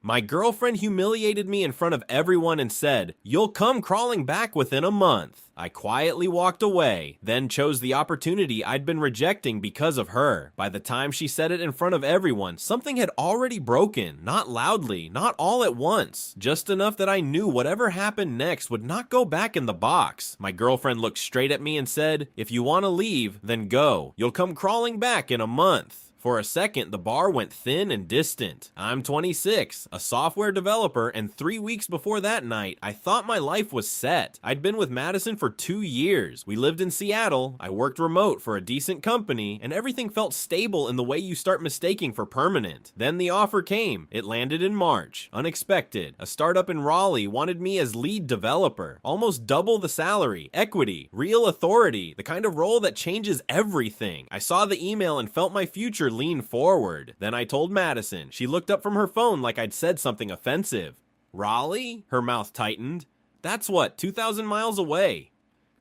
My girlfriend humiliated me in front of everyone and said, "You'll come crawling back within a month." I quietly walked away, then chose the opportunity I'd been rejecting because of her. By the time she said it in front of everyone, something had already broken. Not loudly, not all at once. Just enough that I knew whatever happened next would not go back in the box. My girlfriend looked straight at me and said, "If you want to leave, then go. You'll come crawling back in a month." For a second, the bar went thin and distant. I'm 26, a software developer, and 3 weeks before that night, I thought my life was set. I'd been with Madison for 2 years. We lived in Seattle, I worked remote for a decent company, and everything felt stable in the way you start mistaking for permanent. Then the offer came. It landed in March. Unexpected. A startup in Raleigh wanted me as lead developer. Almost double the salary, equity, real authority, the kind of role that changes everything. I saw the email and felt my future lean forward. Then I told Madison. She looked up from her phone like I'd said something offensive. Raleigh? Her mouth tightened. That's what, 2,000 miles away.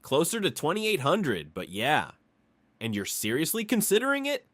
Closer to 2,800, but yeah. And you're seriously considering it?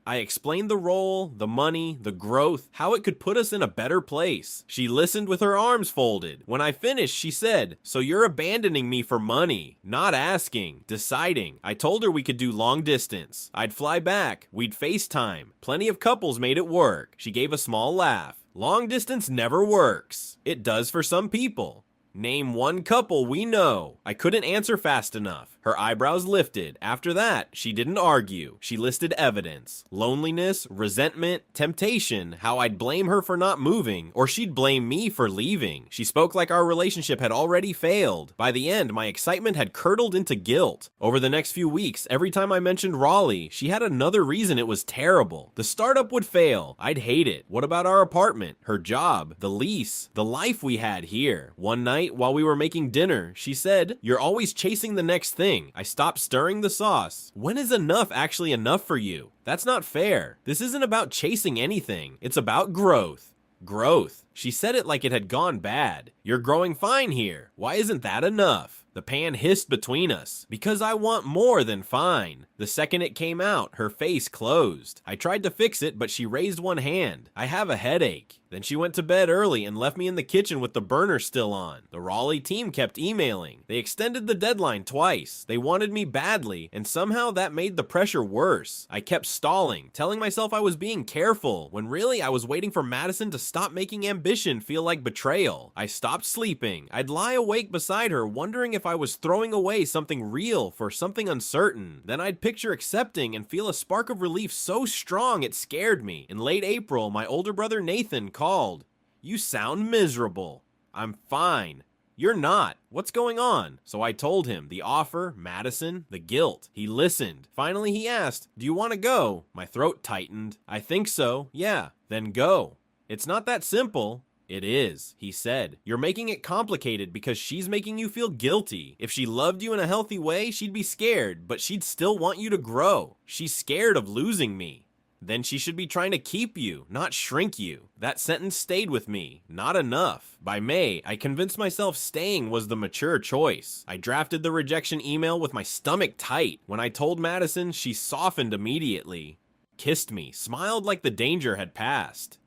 I explained the role, the money, the growth, how it could put us in a better place. She listened with her arms folded. When I finished, she said, "So you're abandoning me for money?" Not asking, deciding. I told her we could do long distance. I'd fly back. We'd FaceTime. Plenty of couples made it work. She gave a small laugh. Long distance never works. It does for some people. Name one couple we know. I couldn't answer fast enough. Her eyebrows lifted. After that, she didn't argue. She listed evidence. Loneliness, resentment, temptation, how I'd blame her for not moving, or she'd blame me for leaving. She spoke like our relationship had already failed. By the end, my excitement had curdled into guilt. Over the next few weeks, every time I mentioned Raleigh, she had another reason it was terrible. The startup would fail. I'd hate it. What about our apartment, her job, the lease, the life we had here? One night, while we were making dinner, she said, "You're always chasing the next thing." I stopped stirring the sauce. When is enough actually enough for you? That's not fair. This isn't about chasing anything. It's about growth. Growth. She said it like it had gone bad. You're growing fine here. Why isn't that enough? The pan hissed between us. Because I want more than fine. The second it came out, her face closed. I tried to fix it, but she raised one hand. I have a headache. Then she went to bed early and left me in the kitchen with the burner still on. The Raleigh team kept emailing. They extended the deadline twice. They wanted me badly, and somehow that made the pressure worse. I kept stalling, telling myself I was being careful, when really I was waiting for Madison to stop making ambition feel like betrayal. I stopped sleeping. I'd lie awake beside her, wondering if I was throwing away something real for something uncertain. Then I'd picture accepting and feel a spark of relief so strong it scared me. In late April, my older brother Nathan called. "You sound miserable." "I'm fine." "You're not. What's going on?" So I told him the offer, Madison, the guilt. He listened. Finally he asked, "Do you want to go?" My throat tightened. "I think so, yeah." "Then go." "It's not that simple." "It is," he said. "You're making it complicated because she's making you feel guilty. If she loved you in a healthy way, she'd be scared, but she'd still want you to grow. She's scared of losing me." "Then she should be trying to keep you, not shrink you." That sentence stayed with me. Not enough. By May, I convinced myself staying was the mature choice. I drafted the rejection email with my stomach tight. When I told Madison, she softened immediately, kissed me, smiled like the danger had passed.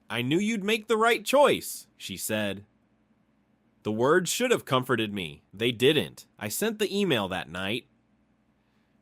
"I knew you'd make the right choice," she said. The words should have comforted me. They didn't. I sent the email that night.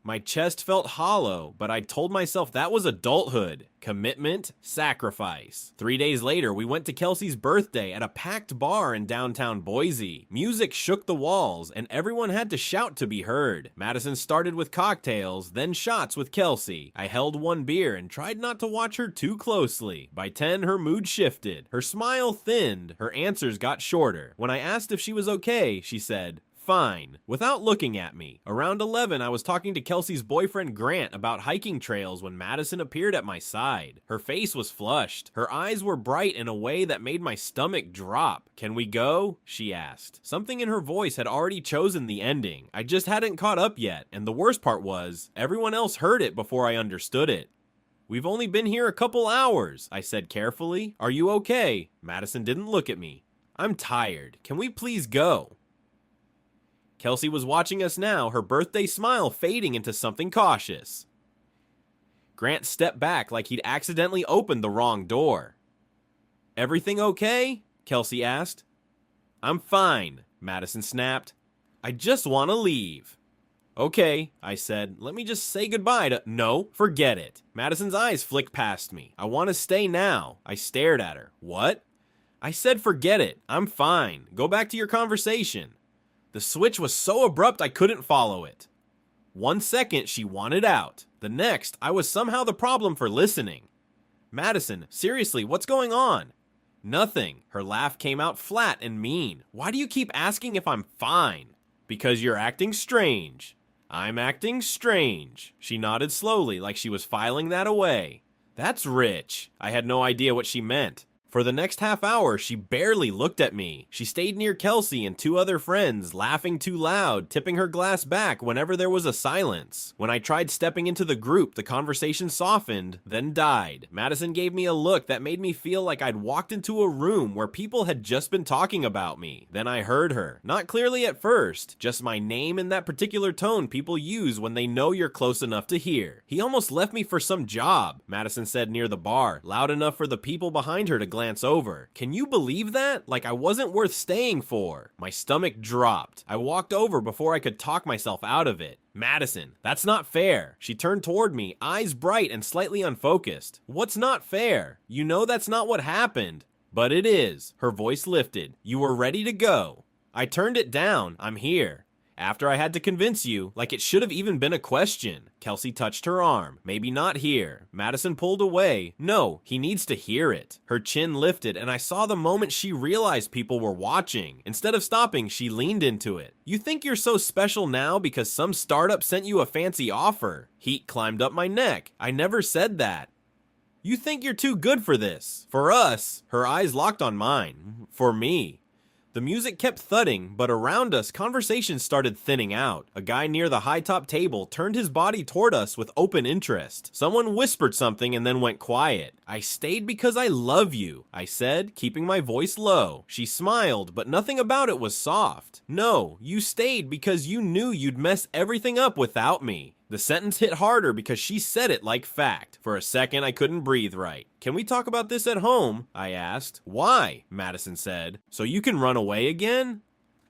My chest felt hollow, but I told myself that was adulthood. Commitment, sacrifice. 3 days later, we went to Kelsey's birthday at a packed bar in downtown Boise. Music shook the walls, and everyone had to shout to be heard. Madison started with cocktails, then shots with Kelsey. I held one beer and tried not to watch her too closely. By 10, her mood shifted. Her smile thinned. Her answers got shorter. When I asked if she was okay, she said, "Fine," without looking at me. Around 11, I was talking to Kelsey's boyfriend Grant about hiking trails when Madison appeared at my side. Her face was flushed. Her eyes were bright in a way that made my stomach drop. "Can we go?" she asked. Something in her voice had already chosen the ending. I just hadn't caught up yet, and the worst part was, everyone else heard it before I understood it. "We've only been here a couple hours," I said carefully. "Are you okay?" Madison didn't look at me. "I'm tired. Can we please go?" Kelsey was watching us now, her birthday smile fading into something cautious. Grant stepped back like he'd accidentally opened the wrong door. Everything okay? Kelsey asked. I'm fine, Madison snapped. I just want to leave. Okay, I said. Let me just say goodbye to— No, forget it. Madison's eyes flicked past me. I want to stay now. I stared at her. What? I said forget it. I'm fine. Go back to your conversation. The switch was so abrupt I couldn't follow it. 1 second, she wanted out. The next, I was somehow the problem for listening. Madison, seriously, what's going on? Nothing. Her laugh came out flat and mean. Why do you keep asking if I'm fine? Because you're acting strange. I'm acting strange. She nodded slowly like she was filing that away. That's rich. I had no idea what she meant. For the next half hour, she barely looked at me. She stayed near Kelsey and 2 other friends, laughing too loud, tipping her glass back whenever there was a silence. When I tried stepping into the group, the conversation softened, then died. Madison gave me a look that made me feel like I'd walked into a room where people had just been talking about me. Then I heard her. Not clearly at first, just my name in that particular tone people use when they know you're close enough to hear. He almost left me for some job, Madison said near the bar, loud enough for the people behind her to glance over. Can you believe that? Like I wasn't worth staying for. My stomach dropped. I walked over before I could talk myself out of it. Madison, that's not fair. She turned toward me, eyes bright and slightly unfocused. What's not fair? You know that's not what happened. But it is. Her voice lifted. You were ready to go. I turned it down. I'm here. After I had to convince you, like it should have even been a question. Kelsey touched her arm. Maybe not here. Madison pulled away. No, he needs to hear it. Her chin lifted, and I saw the moment she realized people were watching. Instead of stopping, she leaned into it. You think you're so special now because some startup sent you a fancy offer? Heat climbed up my neck. I never said that. You think you're too good for this. For us. Her eyes locked on mine. For me. The music kept thudding, but around us, conversation started thinning out. A guy near the high-top table turned his body toward us with open interest. Someone whispered something and then went quiet. I stayed because I love you, I said, keeping my voice low. She smiled, but nothing about it was soft. No, you stayed because you knew you'd mess everything up without me. The sentence hit harder because she said it like fact. For a second, I couldn't breathe right. Can we talk about this at home? I asked. Why? Madison said. So you can run away again?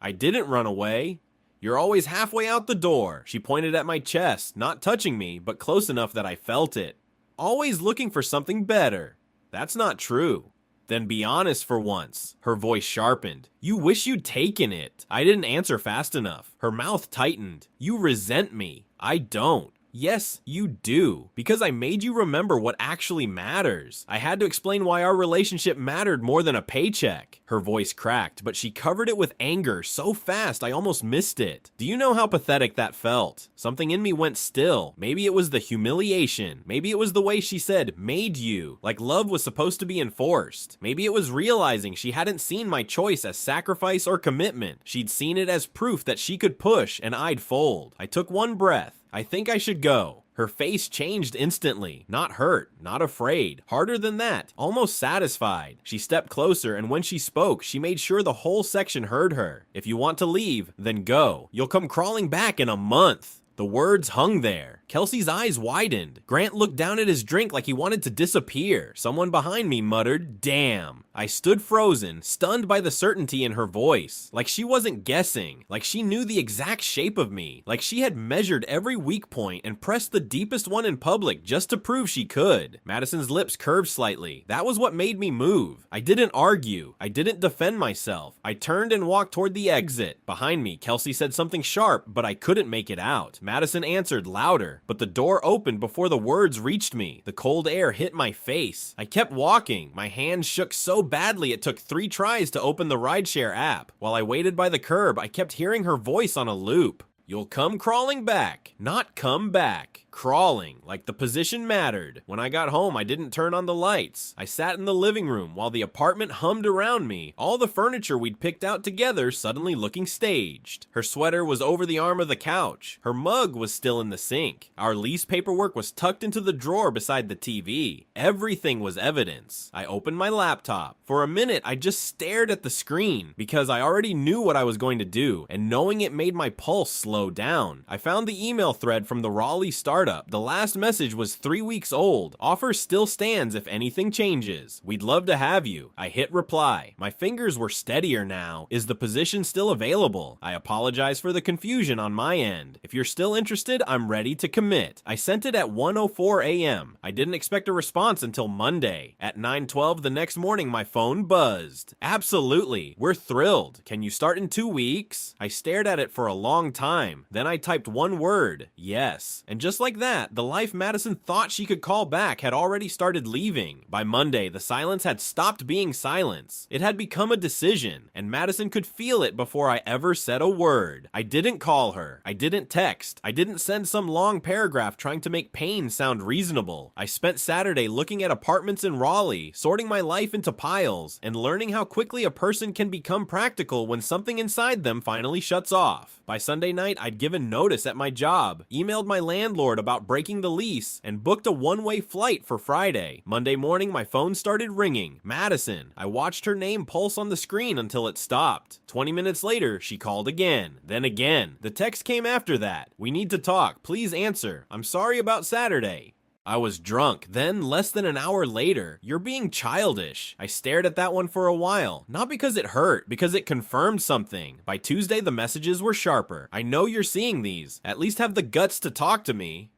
I didn't run away. You're always halfway out the door. She pointed at my chest, not touching me, but close enough that I felt it. Always looking for something better. That's not true. Then be honest for once. Her voice sharpened. You wish you'd taken it. I didn't answer fast enough. Her mouth tightened. You resent me. I don't. Yes, you do. Because I made you remember what actually matters. I had to explain why our relationship mattered more than a paycheck. Her voice cracked, but she covered it with anger so fast I almost missed it. Do you know how pathetic that felt? Something in me went still. Maybe it was the humiliation. Maybe it was the way she said, made you, like love was supposed to be enforced. Maybe it was realizing she hadn't seen my choice as sacrifice or commitment. She'd seen it as proof that she could push and I'd fold. I took one breath. I think I should go. Her face changed instantly. Not hurt, not afraid. Harder than that, almost satisfied. She stepped closer, and when she spoke, she made sure the whole section heard her. If you want to leave, then go. You'll come crawling back in a month. The words hung there. Kelsey's eyes widened. Grant looked down at his drink like he wanted to disappear. Someone behind me muttered, "Damn." I stood frozen, stunned by the certainty in her voice. Like she wasn't guessing. Like she knew the exact shape of me. Like she had measured every weak point and pressed the deepest one in public just to prove she could. Madison's lips curved slightly. That was what made me move. I didn't argue. I didn't defend myself. I turned and walked toward the exit. Behind me, Kelsey said something sharp, but I couldn't make it out. Madison answered louder, but the door opened before the words reached me. The cold air hit my face. I kept walking. My hands shook so badly it took 3 tries to open the rideshare app. While I waited by the curb, I kept hearing her voice on a loop. You'll come crawling back, not come back. Crawling, like the position mattered. When I got home, I didn't turn on the lights. I sat in the living room while the apartment hummed around me, all the furniture we'd picked out together suddenly looking staged. Her sweater was over the arm of the couch. Her mug was still in the sink. Our lease paperwork was tucked into the drawer beside the TV. Everything was evidence. I opened my laptop. For a minute, I just stared at the screen because I already knew what I was going to do, and knowing it made my pulse slow. slow down. I found the email thread from the Raleigh startup. The last message was 3 weeks old. Offer still stands if anything changes. We'd love to have you. I hit reply. My fingers were steadier now. Is the position still available? I apologize for the confusion on my end. If you're still interested, I'm ready to commit. I sent it at 1:04 a.m. I didn't expect a response until Monday. At 9:12 the next morning, my phone buzzed. Absolutely. We're thrilled. Can you start in 2 weeks? I stared at it for a long time. Then I typed one word, yes. And just like that, the life Madison thought she could call back had already started leaving. By Monday, the silence had stopped being silence. It had become a decision, and Madison could feel it before I ever said a word. I didn't call her. I didn't text. I didn't send some long paragraph trying to make pain sound reasonable. I spent Saturday looking at apartments in Raleigh, sorting my life into piles, and learning how quickly a person can become practical when something inside them finally shuts off. By Sunday night, I'd given notice at my job, emailed my landlord about breaking the lease, and booked a one-way flight for Friday. Monday morning, my phone started ringing. Madison. I watched her name pulse on the screen until it stopped. 20 minutes later, she called again. Then again. The text came after that. We need to talk. Please answer. I'm sorry about Saturday. I was drunk. Then, less than an hour later, you're being childish. I stared at that one for a while. Not because it hurt, because it confirmed something. By Tuesday, the messages were sharper. I know you're seeing these. At least have the guts to talk to me.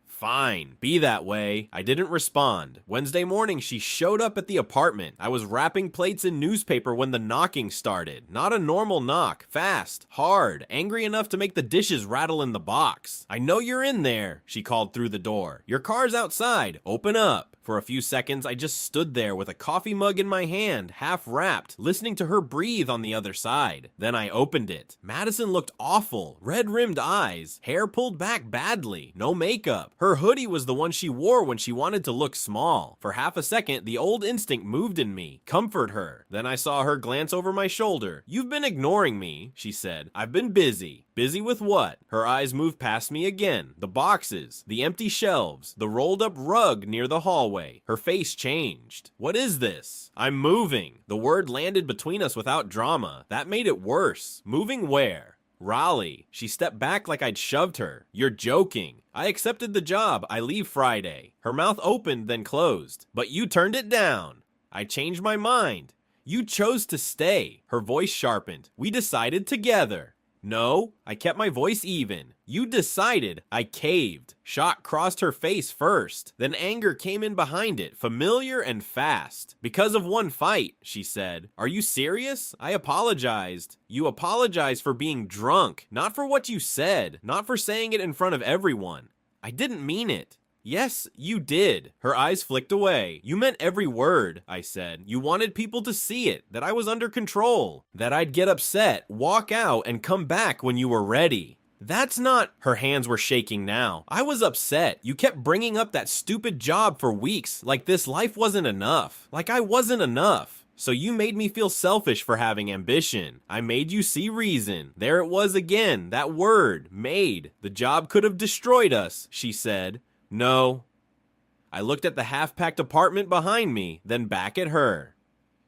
Fine, be that way. I didn't respond. Wednesday morning, she showed up at the apartment. I was wrapping plates in newspaper when the knocking started. Not a normal knock. Fast, hard, angry enough to make the dishes rattle in the box. I know you're in there, she called through the door. Your car's outside. Open up. For a few seconds, I just stood there with a coffee mug in my hand, half wrapped, listening to her breathe on the other side. Then I opened it. Madison looked awful. Red-rimmed eyes, hair pulled back badly, no makeup. Her hoodie was the one she wore when she wanted to look small. For half a second, the old instinct moved in me. Comfort her. Then I saw her glance over my shoulder. You've been ignoring me, she said. I've been busy. Busy with what? Her eyes moved past me again. The boxes, the empty shelves, the rolled up rug near the hallway. Her face changed. What is this? I'm moving. The word landed between us without drama. That made it worse. Moving where? Raleigh. She stepped back like I'd shoved her. You're joking. I accepted the job. I leave Friday. Her mouth opened, then closed. But you turned it down. I changed my mind. You chose to stay. Her voice sharpened. We decided together. No, I kept my voice even. You decided. I caved. Shock crossed her face first. Then anger came in behind it, familiar and fast. Because of one fight, she said. Are you serious? I apologized. You apologized for being drunk, not for what you said, not for saying it in front of everyone. I didn't mean it. Yes, you did. Her eyes flicked away. You meant every word, I said. You wanted people to see it, that I was under control, that I'd get upset, walk out, and come back when you were ready. That's not... Her hands were shaking now. I was upset. You kept bringing up that stupid job for weeks, like this life wasn't enough. Like I wasn't enough. So you made me feel selfish for having ambition. I made you see reason. There it was again, that word, made. The job could have destroyed us, she said. No. I looked at the half-packed apartment behind me, then back at her.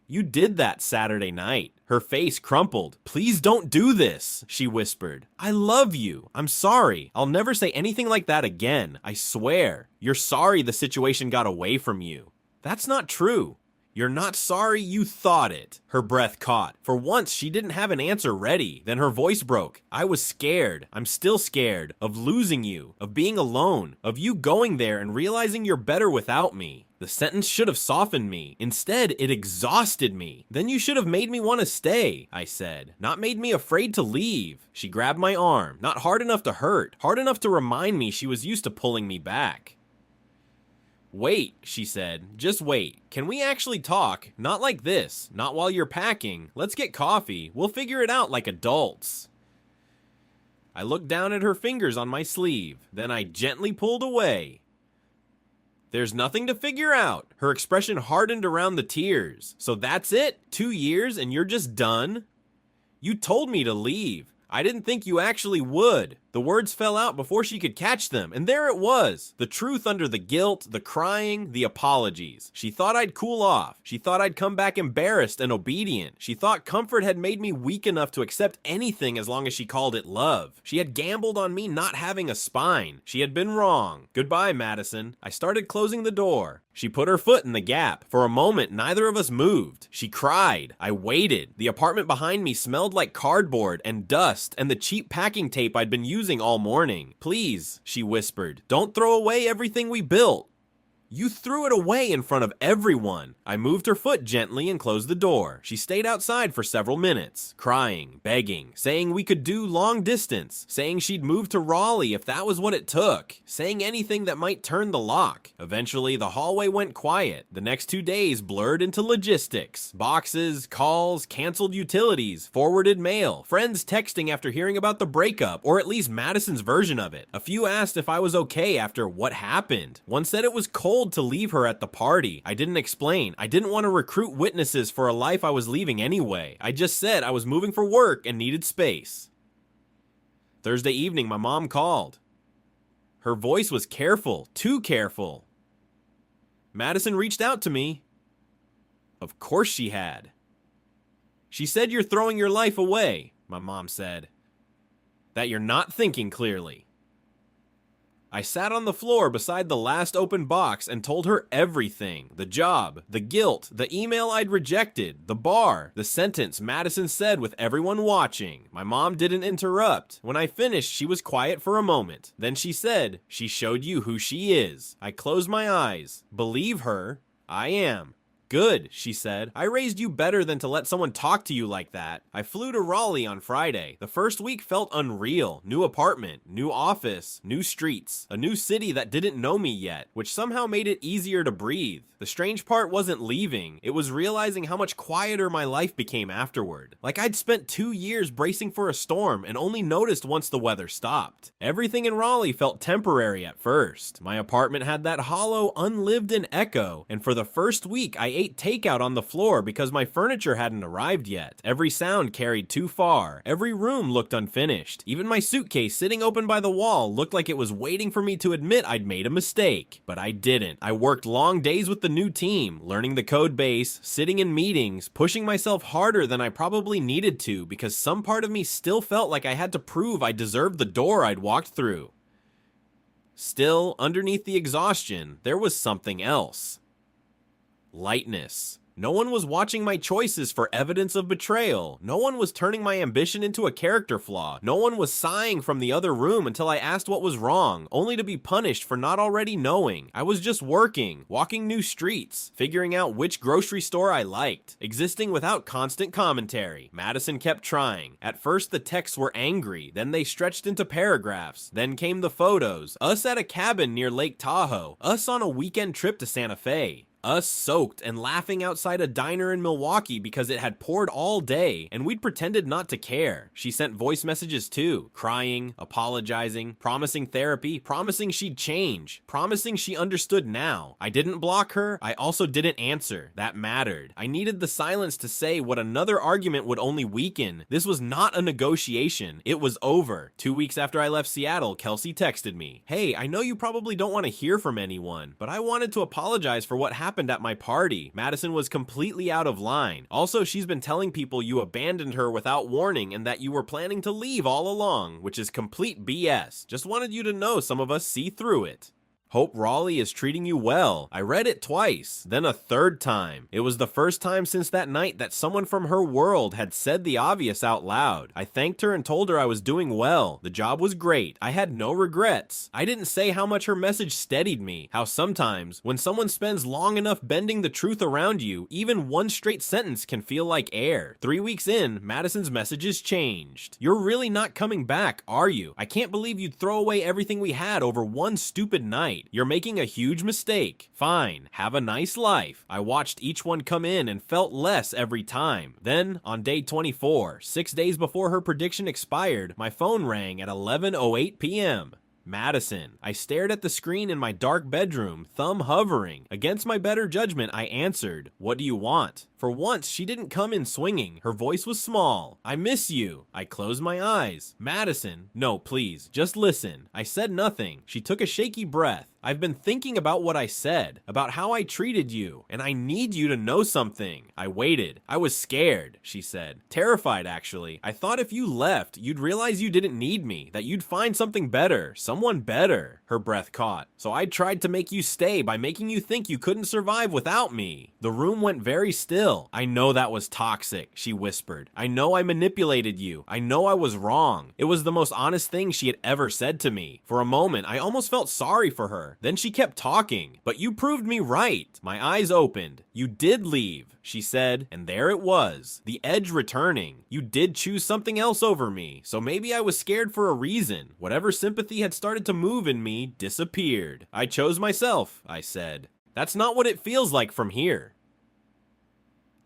You did that Saturday night. Her face crumpled. Please don't do this, she whispered. I love you. I'm sorry. I'll never say anything like that again. I swear. You're sorry the situation got away from you. That's not true. You're not sorry you thought it. Her breath caught. For once, she didn't have an answer ready. Then her voice broke. I was scared. I'm still scared. Of losing you. Of being alone. Of you going there and realizing you're better without me. The sentence should have softened me. Instead, it exhausted me. Then you should have made me want to stay, I said. Not made me afraid to leave. She grabbed my arm. Not hard enough to hurt. Hard enough to remind me she was used to pulling me back. Wait, she said. Just wait. Can we actually talk? Not like this. Not while you're packing. Let's get coffee. We'll figure it out like adults. I looked down at her fingers on my sleeve. Then I gently pulled away. There's nothing to figure out. Her expression hardened around the tears. So that's it? 2 years and you're just done? You told me to leave. I didn't think you actually would. The words fell out before she could catch them, and there it was. The truth under the guilt, the crying, the apologies. She thought I'd cool off. She thought I'd come back embarrassed and obedient. She thought comfort had made me weak enough to accept anything as long as she called it love. She had gambled on me not having a spine. She had been wrong. Goodbye, Madison. I started closing the door. She put her foot in the gap. For a moment, neither of us moved. She cried. I waited. The apartment behind me smelled like cardboard and dust and the cheap packing tape I'd been using all morning. Please, she whispered, don't throw away everything we built. You threw it away in front of everyone. I moved her foot gently and closed the door. She stayed outside for several minutes, crying, begging, saying we could do long distance, saying she'd move to Raleigh if that was what it took, saying anything that might turn the lock. Eventually, the hallway went quiet. The next 2 days blurred into logistics. Boxes, calls, canceled utilities, forwarded mail, friends texting after hearing about the breakup, or at least Madison's version of it. A few asked if I was okay after what happened. One said it was cold to leave her at the party. I didn't explain. I didn't want to recruit witnesses for a life I was leaving anyway. I just said I was moving for work and needed space. Thursday evening, my mom called. Her voice was careful, too careful. Madison reached out to me. Of course she had. She said you're throwing your life away, my mom said. That you're not thinking clearly. I sat on the floor beside the last open box and told her everything. The job, the guilt, the email I'd rejected, the bar, the sentence Madison said with everyone watching. My mom didn't interrupt. When I finished, she was quiet for a moment. Then she said, she showed you who she is. I closed my eyes. Believe her? I am. Good, she said. I raised you better than to let someone talk to you like that. I flew to Raleigh on Friday. The first week felt unreal. New apartment, new office, new streets, a new city that didn't know me yet, which somehow made it easier to breathe. The strange part wasn't leaving. It was realizing how much quieter my life became afterward. Like I'd spent 2 years bracing for a storm and only noticed once the weather stopped. Everything in Raleigh felt temporary at first. My apartment had that hollow, unlived-in echo, and for the first week I ate takeout on the floor because my furniture hadn't arrived yet. Every sound carried too far. Every room looked unfinished. Even my suitcase sitting open by the wall looked like it was waiting for me to admit I'd made a mistake. But I didn't. I worked long days with the new team, learning the code base, sitting in meetings, pushing myself harder than I probably needed to because some part of me still felt like I had to prove I deserved the door I'd walked through. Still, underneath the exhaustion, there was something else. Lightness. No one was watching my choices for evidence of betrayal. No one was turning my ambition into a character flaw. No one was sighing from the other room until I asked what was wrong, only to be punished for not already knowing. I was just working, walking new streets, figuring out which grocery store I liked, existing without constant commentary. Madison kept trying. At first the texts were angry, then they stretched into paragraphs. Then came the photos. Us at a cabin near Lake Tahoe. Us on a weekend trip to Santa Fe. Us soaked and laughing outside a diner in Milwaukee because it had poured all day, and we'd pretended not to care. She sent voice messages too, crying, apologizing, promising therapy, promising she'd change, promising she understood now. I didn't block her, I also didn't answer. That mattered. I needed the silence to say what another argument would only weaken. This was not a negotiation. It was over. 2 weeks after I left Seattle, Kelsey texted me, "Hey, I know you probably don't want to hear from anyone, but I wanted to apologize for what happened at my party. Madison was completely out of line. Also, she's been telling people you abandoned her without warning and that you were planning to leave all along, which is complete BS. Just wanted you to know some of us see through it. Hope Raleigh is treating you well." I read it twice, then a third time. It was the first time since that night that someone from her world had said the obvious out loud. I thanked her and told her I was doing well. The job was great. I had no regrets. I didn't say how much her message steadied me, how sometimes, when someone spends long enough bending the truth around you, even one straight sentence can feel like air. 3 weeks in, Madison's messages changed. "You're really not coming back, are you? I can't believe you'd throw away everything we had over one stupid night. You're making a huge mistake. Fine, have a nice life." I watched each one come in and felt less every time. Then, on day 24, 6 days before her prediction expired, my phone rang at 11:08 p.m. Madison. I stared at the screen in my dark bedroom, thumb hovering. Against my better judgment, I answered, "What do you want?" For once, she didn't come in swinging. Her voice was small. "I miss you." I closed my eyes. "Madison, no, please, just listen." I said nothing. She took a shaky breath. "I've been thinking about what I said, about how I treated you, and I need you to know something." I waited. "I was scared," she said. "Terrified, actually. I thought if you left, you'd realize you didn't need me, that you'd find something better, someone better." Her breath caught. "So I tried to make you stay by making you think you couldn't survive without me." The room went very still. "I know that was toxic," she whispered. "I know I manipulated you. I know I was wrong." It was the most honest thing she had ever said to me. For a moment, I almost felt sorry for her. Then she kept talking. "But you proved me right." My eyes opened. "You did leave," she said, and there it was. The edge returning. "You did choose something else over me, so maybe I was scared for a reason." Whatever sympathy had started to move in me disappeared. "I chose myself," I said. "That's not what it feels like from here."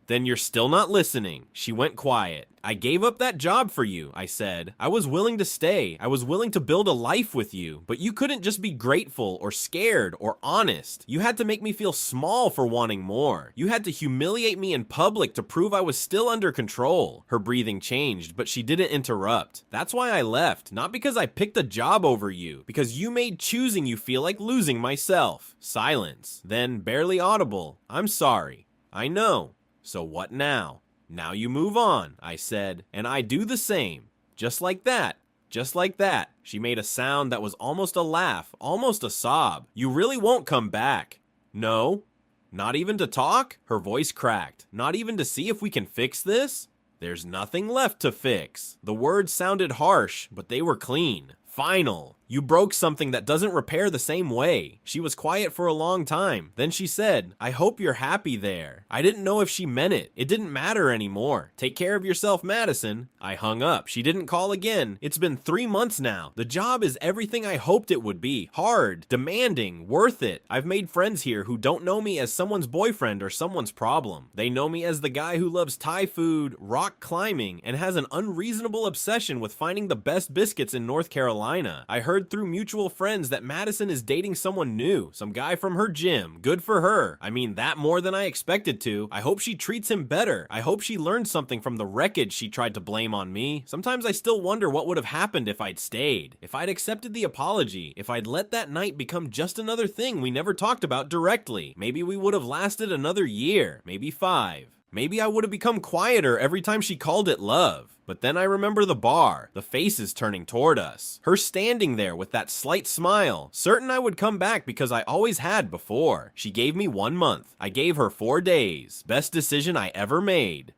"Then you're still not listening." She went quiet. "I gave up that job for you," I said. "I was willing to stay. I was willing to build a life with you. But you couldn't just be grateful or scared or honest. You had to make me feel small for wanting more. You had to humiliate me in public to prove I was still under control." Her breathing changed, but she didn't interrupt. "That's why I left. Not because I picked a job over you. Because you made choosing you feel like losing myself." Silence. Then, barely audible, "I'm sorry. I know. So what now?" "Now you move on," I said, "and I do the same. Just like that. Just like that." She made a sound that was almost a laugh, almost a sob. "You really won't come back?" "No." "Not even to talk?" Her voice cracked. "Not even to see if we can fix this?" "There's nothing left to fix." The words sounded harsh, but they were clean. "Final. You broke something that doesn't repair the same way." She was quiet for a long time. Then she said, "I hope you're happy there." I didn't know if she meant it. It didn't matter anymore. "Take care of yourself, Madison." I hung up. She didn't call again. It's been 3 months now. The job is everything I hoped it would be. Hard, demanding, worth it. I've made friends here who don't know me as someone's boyfriend or someone's problem. They know me as the guy who loves Thai food, rock climbing, and has an unreasonable obsession with finding the best biscuits in North Carolina. I heard through mutual friends that Madison is dating someone new, some guy from her gym. Good for her. I mean, that more than I expected to. I hope she treats him better. I hope she learned something from the wreckage she tried to blame on me. Sometimes I still wonder what would have happened if I'd stayed, if I'd accepted the apology, if I'd let that night become just another thing we never talked about directly. Maybe we would have lasted another year, maybe 5. Maybe I would have become quieter every time she called it love. But then I remember the bar, the faces turning toward us, her standing there with that slight smile, certain I would come back because I always had before. She gave me 1 month. I gave her 4 days. Best decision I ever made.